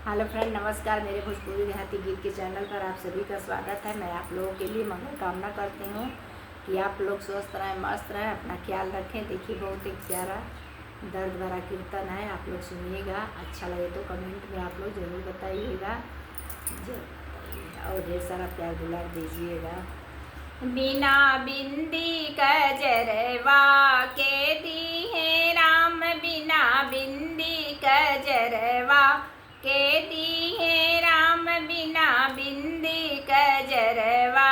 Hello friend, नमस्कार। मेरे भोजपुरी देहाती गीत के चैनल पर आप सभी का स्वागत है। मैं आप लोगों के लिए मंगल कामना करती हूँ कि आप लोग स्वस्थ रहें, मस्त रहें, अपना ख्याल रखें। देखिए, बहुत एक प्यारा दर्द भरा कीर्तन है, आप लोग सुनिएगा। अच्छा लगे तो कमेंट में आप लोग ज़रूर बताइएगा और ढेर सारा प्यार दुलार दीजिएगा। बिना बिंदी कजरवा के दी है राम, बिना बिंदी कजरवा के दी है राम, बिना बिंदी कजरवा।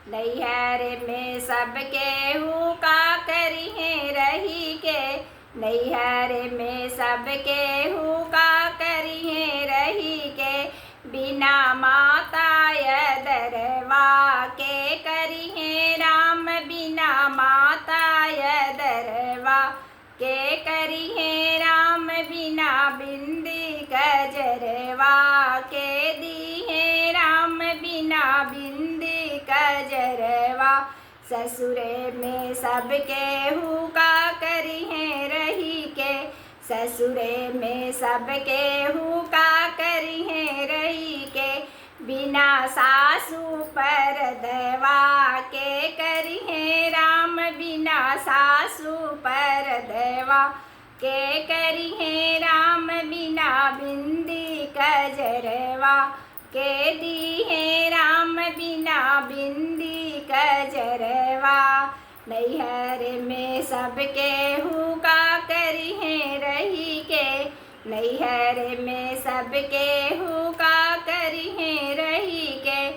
नैहर में सबके हुका करी है रही के, नैहर में सबके हुका करी है रही के। बिना माता यदरवा के करी है राम, बिना माता यदरवा के करी है राम, बिना बिंदी कजरवा के दी है राम, बिना बिंदी कजरवा। ससुरे में सबके हुका करी है रही के, ससुरे में सबके हुका करी है रही के। बिना सासू पर दवा के करी है राम, बिना सासू पर दवा के करी है राम, बिना बिंदी कजरवा के दी है राम, बिना बिंदी कजरवा। नैहर में सबके हुका करी है रही के, नैहर में सबके हुका करी है रही के।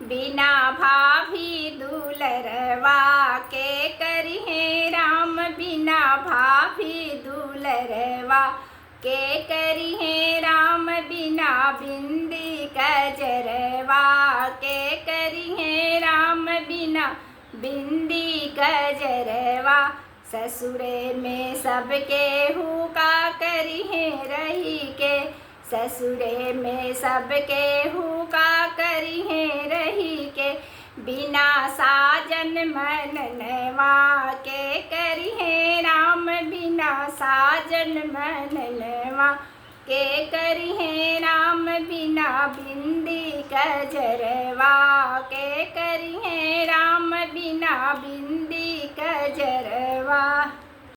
बिना भाभी दुलरवा के करी है राम, बिना भाभी दुलरवा के करी है राम, बिना बिंदी कजरवा के करी है राम, बिना बिंदी कजरवा। ससुरे में सबके हुका करी है रही के, ससुरे में सबके हुका करी है रही के। बिना साजन मननवा के करी है राम, बिना साजन मननवा के करी है राम, बिना बिंदी कजरवा के करी है राम, बिना बिंदी कजरवा।